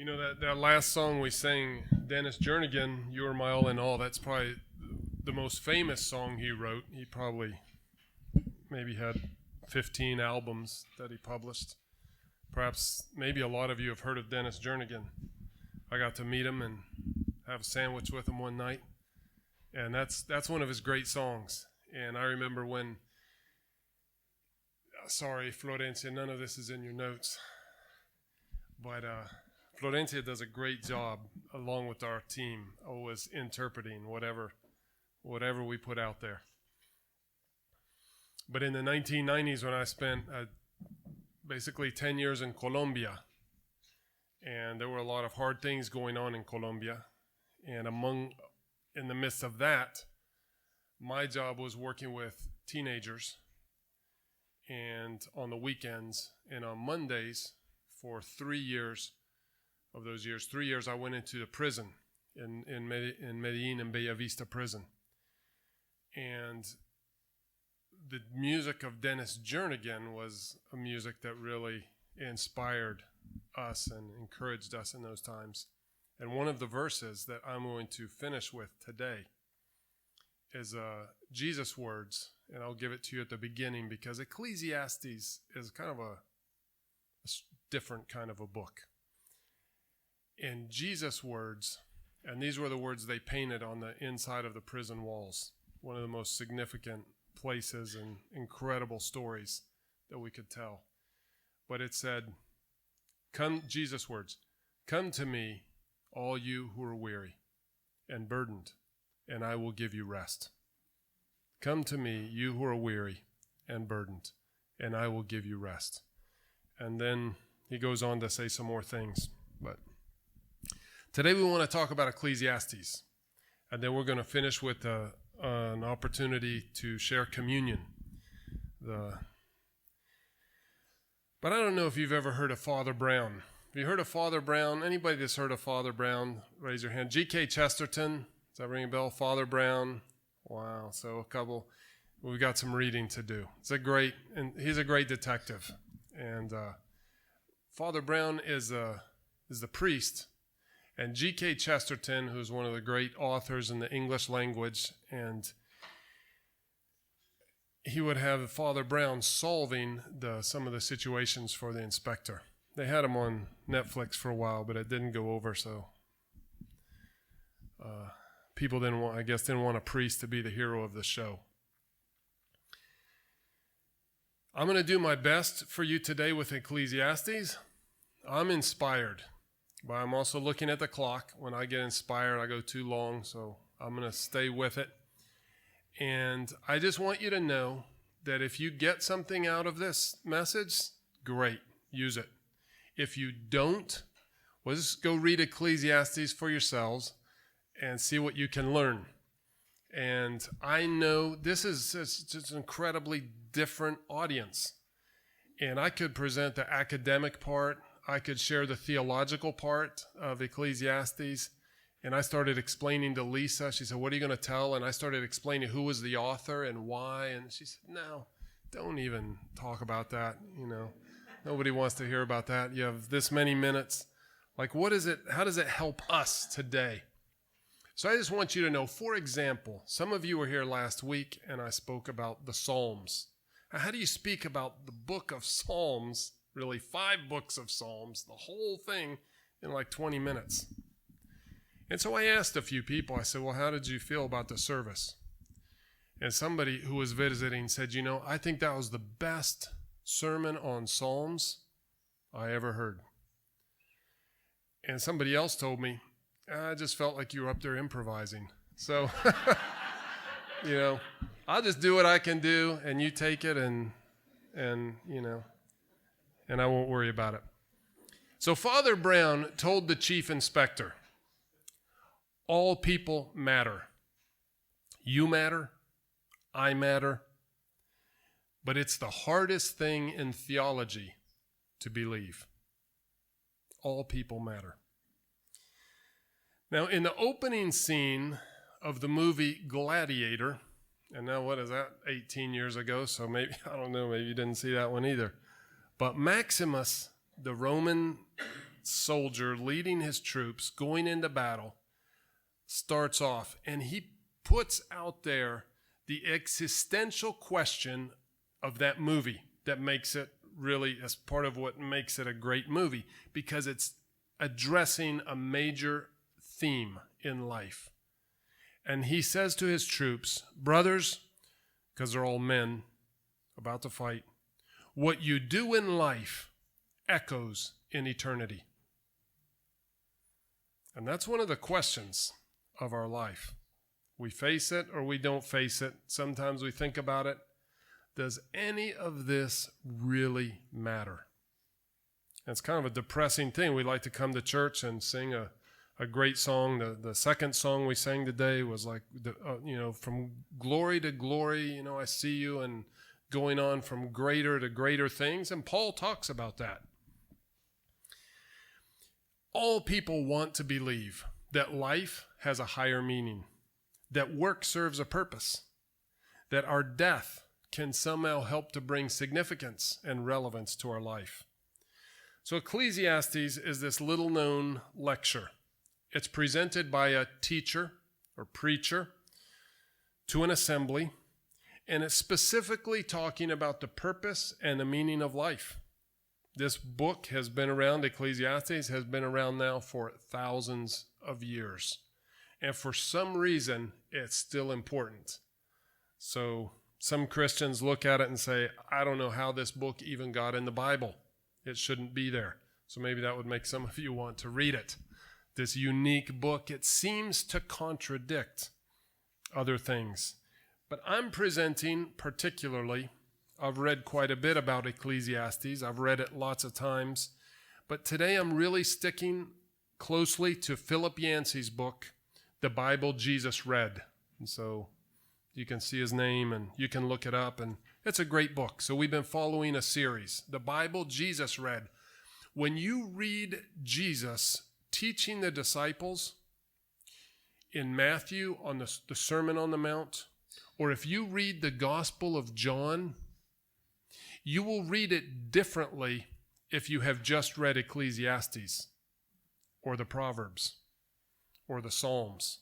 You know, that last song we sang, Dennis Jernigan, You Are My All in All, that's probably the most famous song he wrote. He probably maybe had 15 albums that he published. Perhaps, maybe a lot of you have heard of Dennis Jernigan. I got to meet him and have a sandwich with him one night. And that's one of his great songs. And I remember when, sorry, Florencia, none of this is in your notes. But Florencia does a great job, along with our team, always interpreting whatever we put out there. But in the 1990s, when I spent basically 10 years in Colombia, and there were a lot of hard things going on in Colombia, and in the midst of that, my job was working with teenagers, and on the weekends and on Mondays for 3 years of those years, 3 years I went into the prison in Medellin and Bella Vista prison. And the music of Dennis Jernigan was a music that really inspired us and encouraged us in those times. And one of the verses that I'm going to finish with today is Jesus' words, and I'll give it to you at the beginning because Ecclesiastes is kind of a different kind of a book. In Jesus' words, and these were the words they painted on the inside of the prison walls, one of the most significant places and incredible stories that we could tell. But it said, "Come," Jesus' words, "Come to me, all you who are weary and burdened, and I will give you rest. Come to me, you who are weary and burdened, and I will give you rest." And then he goes on to say some more things. But today we want to talk about Ecclesiastes, and then we're going to finish with an opportunity to share communion. But I don't know if you've ever heard of Father Brown. Have you heard of Father Brown? Anybody that's heard of Father Brown, raise your hand. G.K. Chesterton, does that ring a bell? Father Brown. Wow, so we've got some reading to do. And he's a great detective. And Father Brown is the priest. And G.K. Chesterton, who's one of the great authors in the English language, and he would have Father Brown solving some of the situations for the inspector. They had him on Netflix for a while, but it didn't go over, so people didn't want a priest to be the hero of the show. I'm going to do my best for you today with Ecclesiastes. I'm inspired, but I'm also looking at the clock. When I get inspired, I go too long, so I'm going to stay with it. And I just want you to know that if you get something out of this message, great, use it. If you don't, well, just go read Ecclesiastes for yourselves and see what you can learn. And I know this is just an incredibly different audience. And I could present the academic part. I could share the theological part of Ecclesiastes. And I started explaining to Lisa. She said, "What are you going to tell?" And I started explaining who was the author and why. And she said, "No, don't even talk about that. Nobody wants to hear about that. You have this many minutes. Like, what is it? How does it help us today?" So I just want you to know, for example, some of you were here last week and I spoke about the Psalms. Now, how do you speak about the book of Psalms, really 5 books of Psalms, the whole thing in like 20 minutes? And so I asked a few people, I said, "Well, how did you feel about the service?" And somebody who was visiting said, "I think that was the best sermon on Psalms I ever heard." And somebody else told me, "I just felt like you were up there improvising." So, I'll just do what I can do, and you take it, and I won't worry about it. So Father Brown told the chief inspector, "All people matter. You matter. I matter. But it's the hardest thing in theology to believe. All people matter." Now, in the opening scene of the movie Gladiator, and now what is that, 18 years ago, so maybe, I don't know, maybe you didn't see that one either. But Maximus, the Roman soldier leading his troops, going into battle, starts off, and he puts out there the existential question of that movie that makes it really, as part of what makes it a great movie, because it's addressing a major theme in life. And he says to his troops, brothers, because they're all men about to fight, what you do in life echoes in eternity. And that's one of the questions of our life. We face it or we don't face it. Sometimes we think about it. Does any of this really matter? It's kind of a depressing thing. We like to come to church and sing a great song. The second song we sang today was like, from glory to glory, I see you, and going on from greater to greater things. And Paul talks about that. All people want to believe that life has a higher meaning, that work serves a purpose, that our death can somehow help to bring significance and relevance to our life. So Ecclesiastes is this little-known lecture. It's presented by a teacher or preacher to an assembly, and it's specifically talking about the purpose and the meaning of life. This book has been around, Ecclesiastes has been around now for thousands of years. And for some reason, it's still important. So some Christians look at it and say, I don't know how this book even got in the Bible. It shouldn't be there. So maybe that would make some of you want to read it. This unique book, it seems to contradict other things. But I'm presenting particularly, I've read quite a bit about Ecclesiastes. I've read it lots of times. But today I'm really sticking closely to Philip Yancey's book, The Bible Jesus Read. And so you can see his name and you can look it up, and it's a great book. So we've been following a series, The Bible Jesus Read. When you read Jesus teaching the disciples in Matthew on the Sermon on the Mount, or if you read the Gospel of John, you will read it differently if you have just read Ecclesiastes or the Proverbs or the Psalms,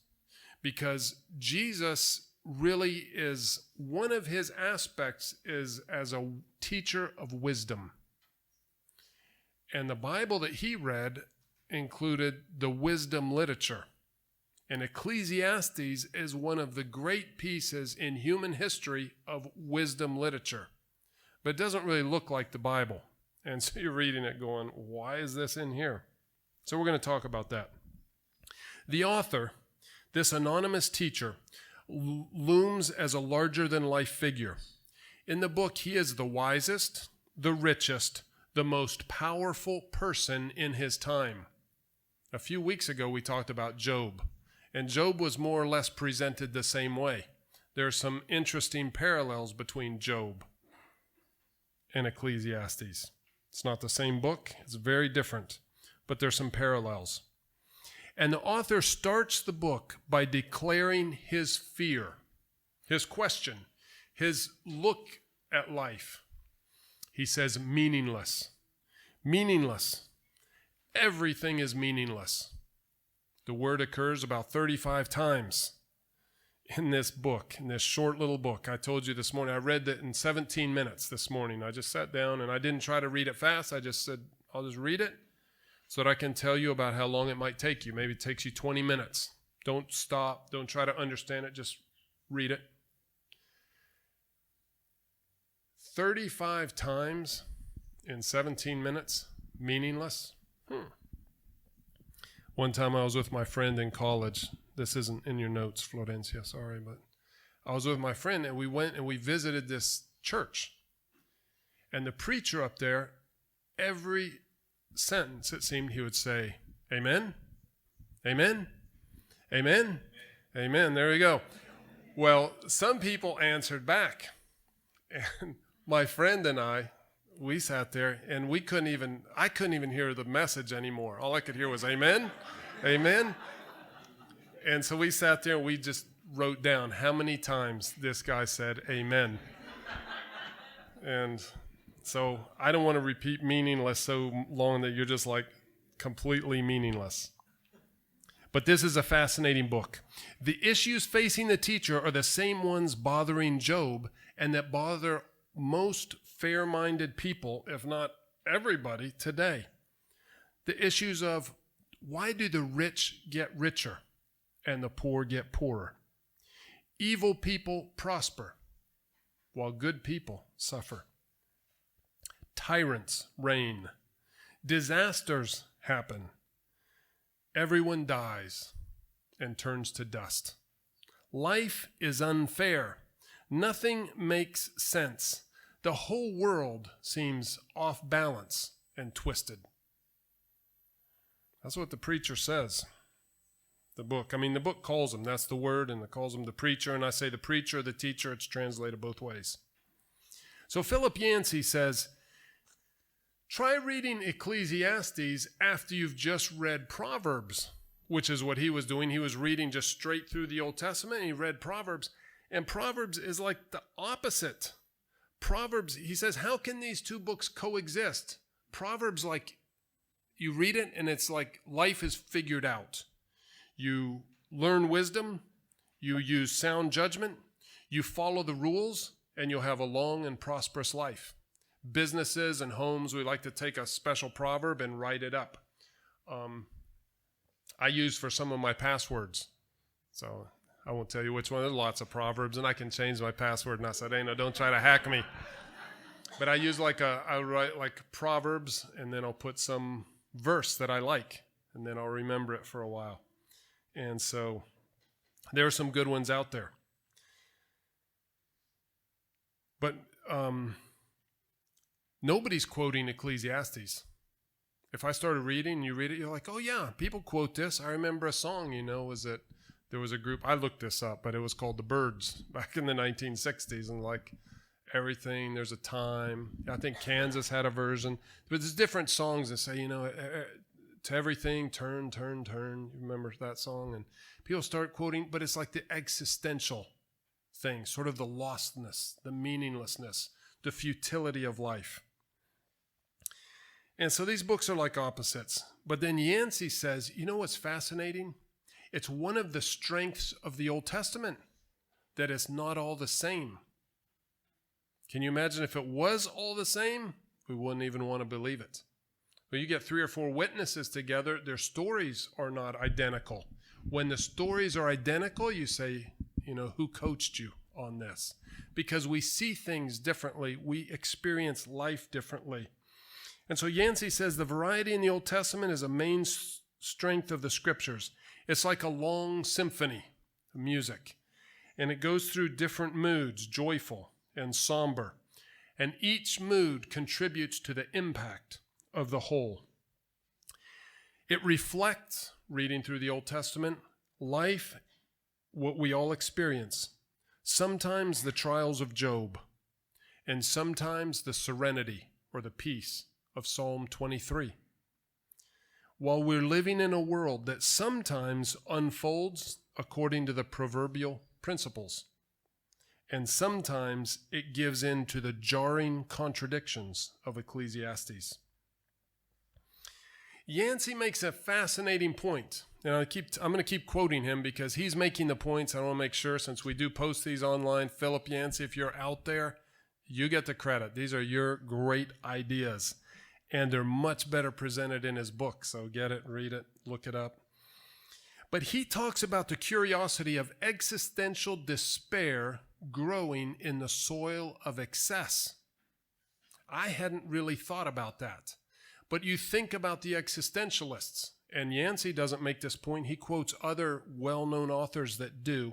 because Jesus really is, one of his aspects is as a teacher of wisdom. And the Bible that he read included the wisdom literature. And Ecclesiastes is one of the great pieces in human history of wisdom literature. But it doesn't really look like the Bible. And so you're reading it going, why is this in here? So we're going to talk about that. The author, this anonymous teacher, looms as a larger-than-life figure. In the book, he is the wisest, the richest, the most powerful person in his time. A few weeks ago, we talked about Job, and Job was more or less presented the same way. There are some interesting parallels between Job and Ecclesiastes. It's not the same book. It's very different, but there's some parallels. And the author starts the book by declaring his fear, his question, his look at life. He says, meaningless. Meaningless. Everything is meaningless. The word occurs about 35 times in this book, in this short little book. I told you this morning, I read that in 17 minutes this morning. I just sat down and I didn't try to read it fast. I just said, I'll just read it so that I can tell you about how long it might take you. Maybe it takes you 20 minutes. Don't stop. Don't try to understand it. Just read it. 35 times in 17 minutes, meaningless. One time I was with my friend in college. This isn't in your notes, Florencia, sorry, but I was with my friend and we went and we visited this church. And the preacher up there, every sentence, it seemed he would say, amen, amen, amen, amen. There we go. Well, some people answered back. And my friend and I, we sat there and I couldn't even hear the message anymore. All I could hear was amen, amen. And so we sat there and we just wrote down how many times this guy said amen. And so I don't want to repeat meaningless so long that you're just like, completely meaningless. But this is a fascinating book. The issues facing the teacher are the same ones bothering Job and that bother most fair-minded people, if not everybody, today. The issues of why do the rich get richer and the poor get poorer? Evil people prosper while good people suffer. Tyrants reign. Disasters happen. Everyone dies and turns to dust. Life is unfair. Nothing makes sense. The whole world seems off balance and twisted. That's what the preacher says. The book. The book calls him. That's the word, and it calls him the preacher. And I say the preacher, the teacher. It's translated both ways. So Philip Yancey says, try reading Ecclesiastes after you've just read Proverbs, which is what he was doing. He was reading just straight through the Old Testament, and he read Proverbs. And Proverbs is like the opposite. Proverbs, he says, how can these two books coexist? Proverbs, like, you read it, and it's like life is figured out. You learn wisdom, you use sound judgment, you follow the rules, and you'll have a long and prosperous life. Businesses and homes, we like to take a special proverb and write it up. I use for some of my passwords. So I won't tell you which one. There's lots of proverbs, and I can change my password. And I said, hey, no, don't try to hack me. But I use I write like proverbs, and then I'll put some verse that I like, and then I'll remember it for a while. And so there are some good ones out there. But nobody's quoting Ecclesiastes. If I started reading and you read it, you're like, oh yeah, people quote this. I remember a song, was that there was a group, I looked this up, but it was called The Byrds back in the 1960s. And like everything, there's a time. I think Kansas had a version. But there's different songs that say, to everything, turn, turn, turn. You remember that song? And people start quoting, but it's like the existential thing, sort of the lostness, the meaninglessness, the futility of life. And so these books are like opposites. But then Yancey says, you know what's fascinating? It's one of the strengths of the Old Testament that it's not all the same. Can you imagine if it was all the same? We wouldn't even want to believe it. But you get 3 or 4 witnesses together, their stories are not identical. When the stories are identical, you say, who coached you on this? Because we see things differently. We experience life differently. And so Yancey says the variety in the Old Testament is a main strength of the scriptures. It's like a long symphony of music. And it goes through different moods, joyful and somber. And each mood contributes to the impact of the whole. It reflects, reading through the Old Testament, life, what we all experience. Sometimes the trials of Job, and sometimes the serenity or the peace of Psalm 23. While we're living in a world that sometimes unfolds according to the proverbial principles, and sometimes it gives in to the jarring contradictions of Ecclesiastes. Yancey makes a fascinating point, and I'm going to keep quoting him because he's making the points. I want to make sure, since we do post these online, Philip Yancey, if you're out there, you get the credit. These are your great ideas, and they're much better presented in his book. So get it, read it, look it up. But he talks about the curiosity of existential despair growing in the soil of excess. I hadn't really thought about that. But you think about the existentialists, and Yancey doesn't make this point. He quotes other well-known authors that do.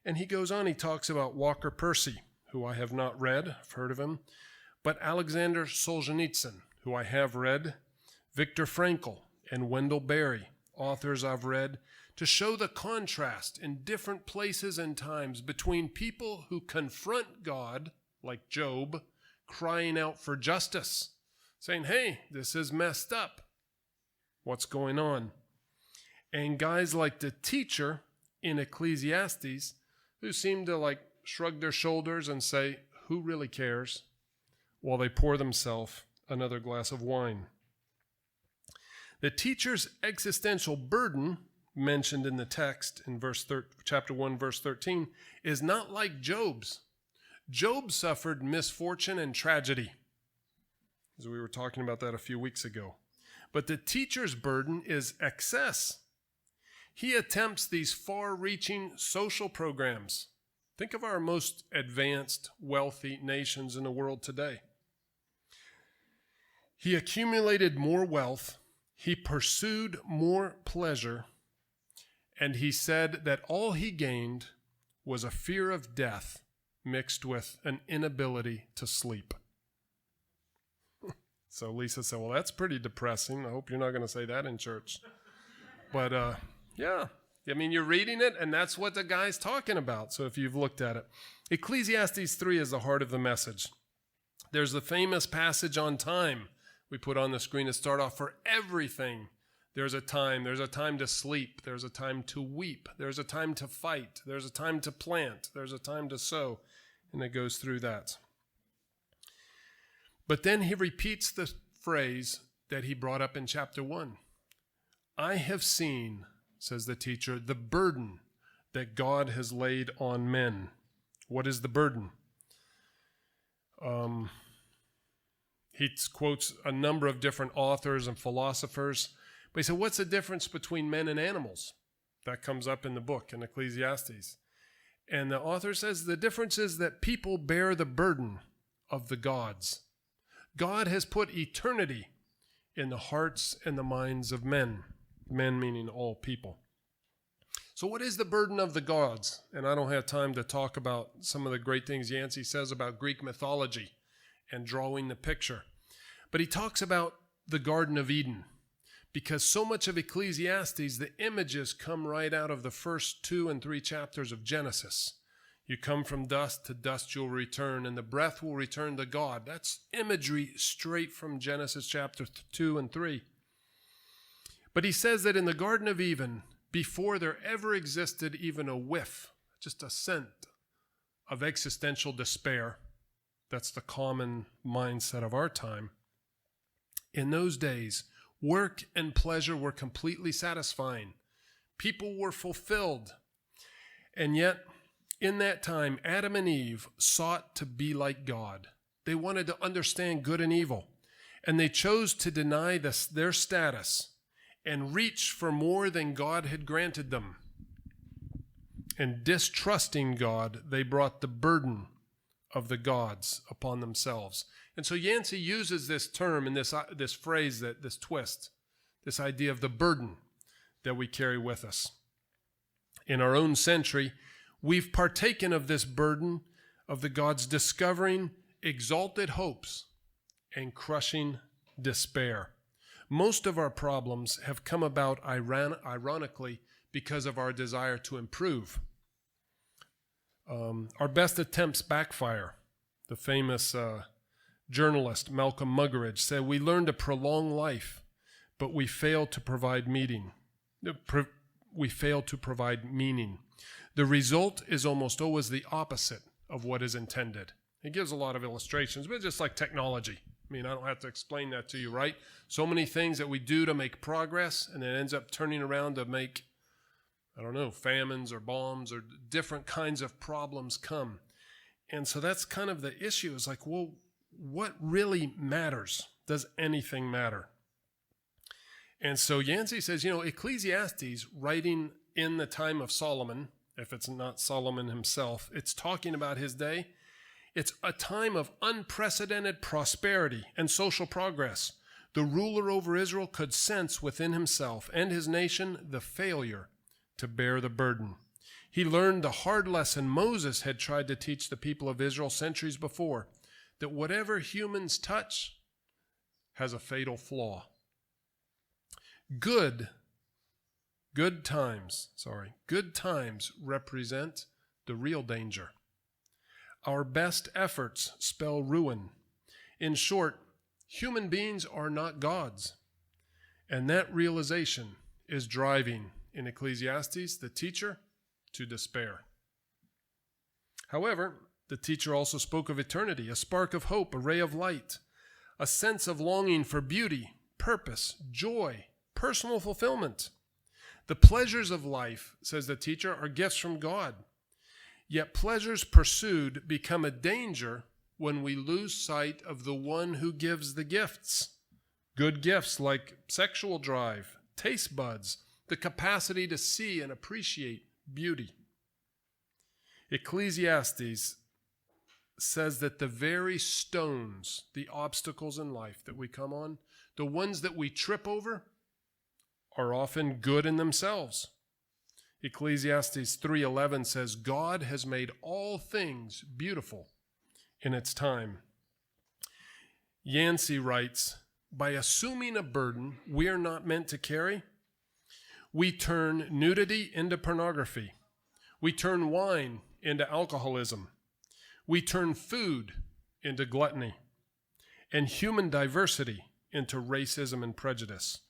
And he goes on, he talks about Walker Percy, who I have not read, I've heard of him, but Alexander Solzhenitsyn, who I have read, Viktor Frankl, and Wendell Berry, authors I've read, to show the contrast in different places and times between people who confront God, like Job, crying out for justice, saying, hey, this is messed up. What's going on? And guys like the teacher in Ecclesiastes, who seem to shrug their shoulders and say, who really cares? While they pour themselves another glass of wine. The teacher's existential burden, mentioned in the text in chapter 1, verse 13, is not like Job's. Job suffered misfortune and tragedy, as we were talking about that a few weeks ago. But the teacher's burden is excess. He attempts these far-reaching social programs. Think of our most advanced, wealthy nations in the world today. He accumulated more wealth, he pursued more pleasure, and he said that all he gained was a fear of death mixed with an inability to sleep. So Lisa said, well, that's pretty depressing. I hope you're not going to say that in church. But yeah, I mean, you're reading it, and that's what the guy's talking about. So if you've looked at it. Ecclesiastes 3 is the heart of the message. There's the famous passage on time we put on the screen to start off. For everything, there's a time. There's a time to sleep. There's a time to weep. There's a time to fight. There's a time to plant. There's a time to sow. And it goes through that. But then he repeats the phrase that he brought up in chapter 1. I have seen, says the teacher, the burden that God has laid on men. What is the burden? He quotes a number of different authors and philosophers. But he said, what's the difference between men and animals? That comes up in the book, in Ecclesiastes. And the author says the difference is that people bear the burden of the gods. God has put eternity in the hearts and the minds of men. Men meaning all people. So what is the burden of the gods? And I don't have time to talk about some of the great things Yancey says about Greek mythology and drawing the picture. But he talks about the Garden of Eden. Because so much of Ecclesiastes, the images come right out of the first 2 and 3 chapters of Genesis. You come from dust, to dust you'll return, and the breath will return to God. That's imagery straight from Genesis chapter 2 and 3. But he says that in the Garden of Eden, before there ever existed even a whiff, just a scent of existential despair, that's the common mindset of our time. In those days, work and pleasure were completely satisfying. People were fulfilled. And yet, in that time, Adam and Eve sought to be like God. They wanted to understand good and evil. And they chose to deny their status and reach for more than God had granted them. And distrusting God, they brought the burden of the gods upon themselves. And so Yancey uses this term and this phrase, this twist, this idea of the burden that we carry with us. In our own century, we've partaken of this burden of the gods, discovering exalted hopes and crushing despair. Most of our problems have come about ironically because of our desire to improve. Our best attempts backfire. The famous journalist Malcolm Muggeridge said, we learn to prolong life, but we fail to provide meaning. We fail to provide meaning. The result is almost always the opposite of what is intended. He gives a lot of illustrations, but just like technology. I mean, I don't have to explain that to you, right? So many things that we do to make progress, and it ends up turning around to make, famines or bombs or different kinds of problems come. And so that's kind of the issue. It's like, well, what really matters? Does anything matter? And so Yancey says, Ecclesiastes, writing in the time of Solomon, if it's not Solomon himself, it's talking about his day. It's a time of unprecedented prosperity and social progress. The ruler over Israel could sense within himself and his nation the failure to bear the burden. He learned the hard lesson Moses had tried to teach the people of Israel centuries before, that whatever humans touch has a fatal flaw. Good times represent the real danger. Our best efforts spell ruin. In short, human beings are not gods. And that realization is driving, in Ecclesiastes, the teacher to despair. However, the teacher also spoke of eternity, a spark of hope, a ray of light, a sense of longing for beauty, purpose, joy, personal fulfillment. The pleasures of life, says the teacher, are gifts from God. Yet pleasures pursued become a danger when we lose sight of the one who gives the gifts. Good gifts like sexual drive, taste buds, the capacity to see and appreciate beauty. Ecclesiastes says that the very stones, the obstacles in life that we come on, the ones that we trip over, are often good in themselves. Ecclesiastes 3:11 says, God has made all things beautiful in its time. Yancey writes, by assuming a burden we are not meant to carry, we turn nudity into pornography. We turn wine into alcoholism. We turn food into gluttony, and human diversity into racism and prejudice.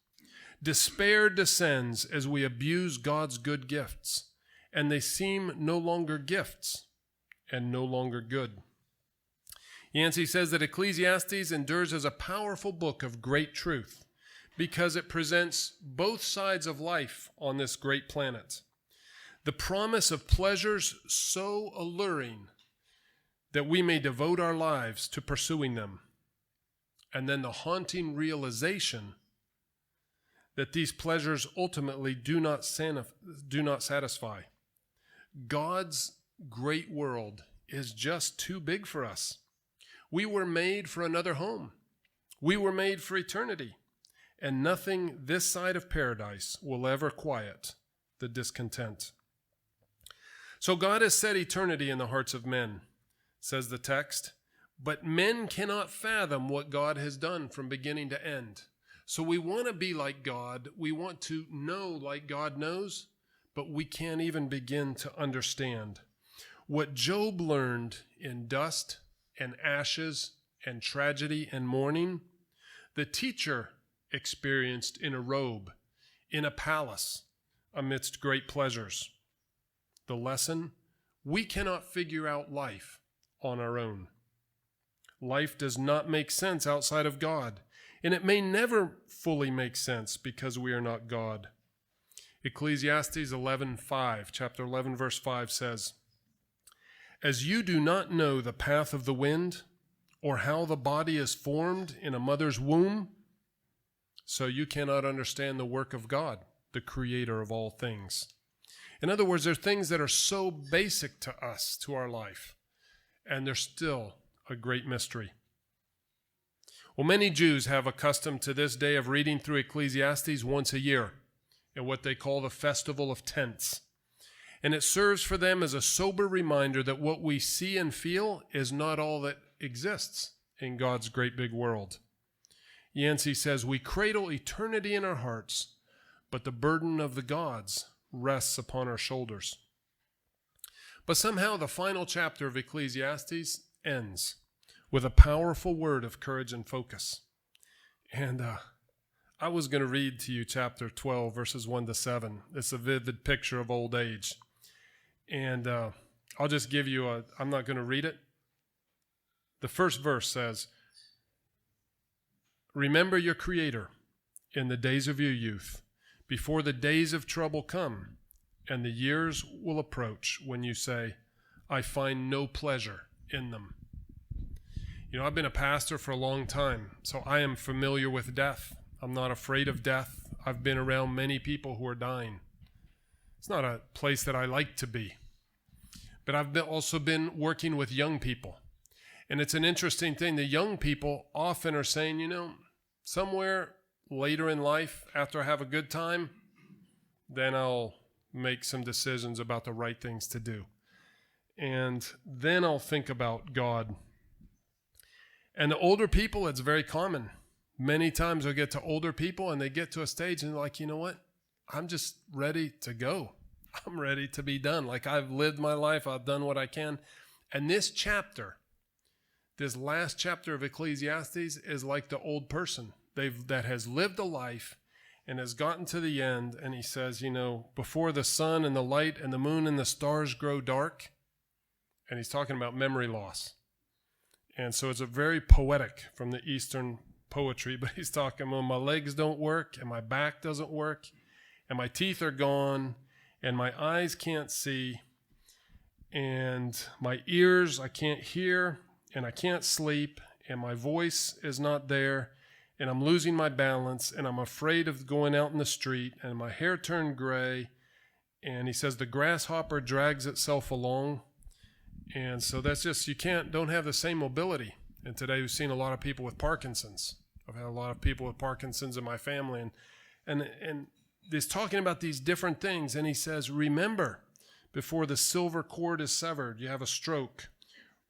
Despair descends as we abuse God's good gifts, and they seem no longer gifts and no longer good. Yancey says that Ecclesiastes endures as a powerful book of great truth because it presents both sides of life on this great planet. The promise of pleasures so alluring that we may devote our lives to pursuing them, and then the haunting realization that these pleasures ultimately do not satisfy. God's great world is just too big for us. We were made for another home. We were made for eternity, and nothing this side of paradise will ever quiet the discontent. So God has set eternity in the hearts of men, says the text, but men cannot fathom what God has done from beginning to end. So we want to be like God. We want to know like God knows, but we can't even begin to understand. What Job learned in dust and ashes and tragedy and mourning, the teacher experienced in a robe, in a palace, amidst great pleasures. The lesson, we cannot figure out life on our own. Life does not make sense outside of God, and it may never fully make sense because we are not God. Ecclesiastes 11:5, chapter 11, verse 5 says, as you do not know the path of the wind, or how the body is formed in a mother's womb, so you cannot understand the work of God, the creator of all things. In other words, there are things that are so basic to us, to our life, and they're still a great mystery. Well, many Jews have a custom to this day of reading through Ecclesiastes once a year in what they call the Festival of Tents. And it serves for them as a sober reminder that what we see and feel is not all that exists in God's great big world. Yancey says, we cradle eternity in our hearts, but the burden of the gods rests upon our shoulders. But somehow the final chapter of Ecclesiastes ends with a powerful word of courage and focus. And I was going to read to you chapter 12, verses 1-7. It's a vivid picture of old age. And I'll just give you I'm not going to read it. The first verse says, remember your Creator in the days of your youth, before the days of trouble come, and the years will approach when you say, I find no pleasure in them. You know, I've been a pastor for a long time, so I am familiar with death. I'm not afraid of death. I've been around many people who are dying. It's not a place that I like to be. But I've also been working with young people. And it's an interesting thing. The young people often are saying, you know, somewhere later in life, after I have a good time, then I'll make some decisions about the right things to do. And then I'll think about God. And the older people, it's very common. Many times I'll get to older people and they get to a stage and they're like, you know what? I'm just ready to go. I'm ready to be done. Like, I've lived my life. I've done what I can. And this chapter, this last chapter of Ecclesiastes is like the old person that has lived a life and has gotten to the end. And he says, you know, before the sun and the light and the moon and the stars grow dark. And he's talking about memory loss. And so it's a very poetic from the Eastern poetry, but he's talking when my legs don't work and my back doesn't work and my teeth are gone and my eyes can't see and my ears I can't hear and I can't sleep and my voice is not there and I'm losing my balance and I'm afraid of going out in the street and my hair turned gray. And he says the grasshopper drags itself along. And so that's just, don't have the same mobility. And today we've seen a lot of people with Parkinson's. I've had a lot of people with Parkinson's in my family. And he's talking about these different things. And he says, remember, before the silver cord is severed, you have a stroke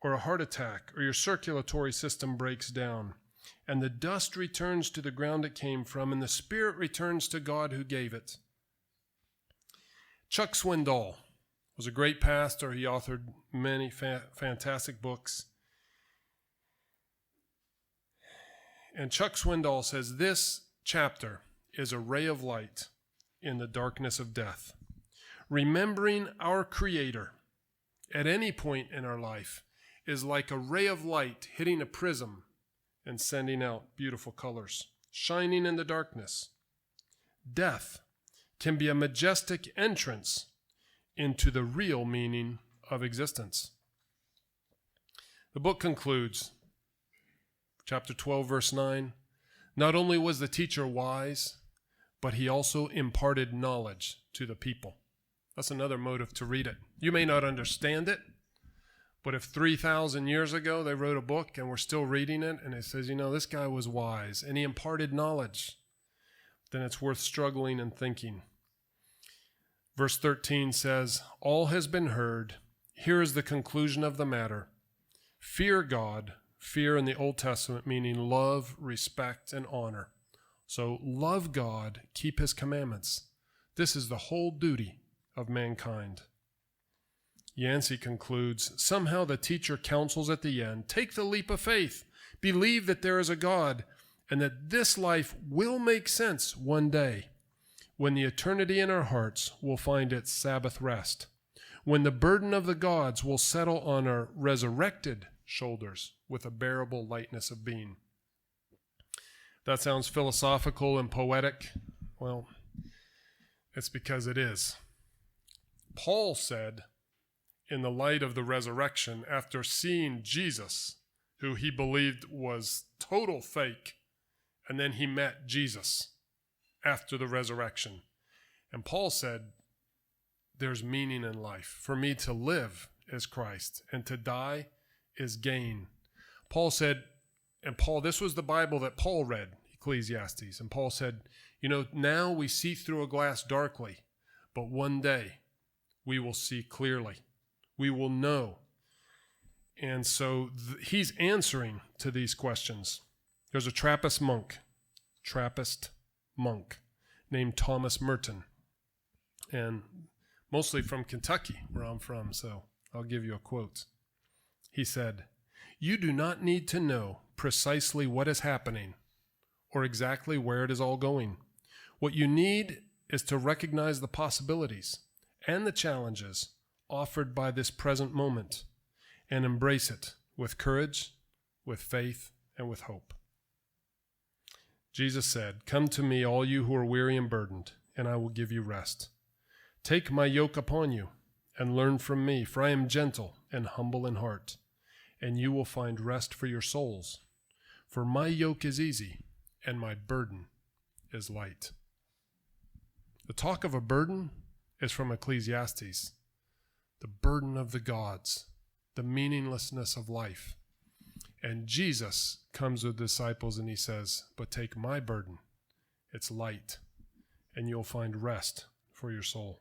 or a heart attack or your circulatory system breaks down. And the dust returns to the ground it came from, and the spirit returns to God who gave it. Chuck Swindoll was a great pastor. He authored many fantastic books. And Chuck Swindoll says, this chapter is a ray of light in the darkness of death. Remembering our Creator at any point in our life is like a ray of light hitting a prism and sending out beautiful colors, shining in the darkness. Death can be a majestic entrance into the real meaning of existence. The book concludes, chapter 12, verse 9, not only was the teacher wise, but he also imparted knowledge to the people. That's another motive to read it. You may not understand it, but if 3,000 years ago they wrote a book and we're still reading it and it says, this guy was wise and he imparted knowledge, then it's worth struggling and thinking. Verse 13 says, all has been heard. Here is the conclusion of the matter. Fear God, fear in the Old Testament meaning love, respect, and honor. So love God, keep his commandments. This is the whole duty of mankind. Yancey concludes, somehow the teacher counsels at the end, take the leap of faith, believe that there is a God, and that this life will make sense one day, when the eternity in our hearts will find its Sabbath rest, when the burden of the gods will settle on our resurrected shoulders with a bearable lightness of being. That sounds philosophical and poetic. Well, it's because it is. Paul said, in the light of the resurrection, after seeing Jesus, who he believed was total fake, and then he met Jesus after the resurrection. And Paul said, there's meaning in life. For me to live is Christ, and to die is gain. Paul said, this was the Bible that Paul read, Ecclesiastes, and Paul said, now we see through a glass darkly, but one day we will see clearly. We will know. And so he's answering to these questions. There's a Trappist monk named Thomas Merton, and mostly from Kentucky, where I'm from, so I'll give you a quote. He said, you do not need to know precisely what is happening or exactly where it is all going. What you need is to recognize the possibilities and the challenges offered by this present moment and embrace it with courage, with faith, and with hope. Jesus said, come to me, all you who are weary and burdened, and I will give you rest. Take my yoke upon you and learn from me, for I am gentle and humble in heart, and you will find rest for your souls. For my yoke is easy and my burden is light. The talk of a burden is from Ecclesiastes. The burden of the gods, the meaninglessness of life. And Jesus comes with disciples and he says, but take my burden. It's light, and you'll find rest for your soul.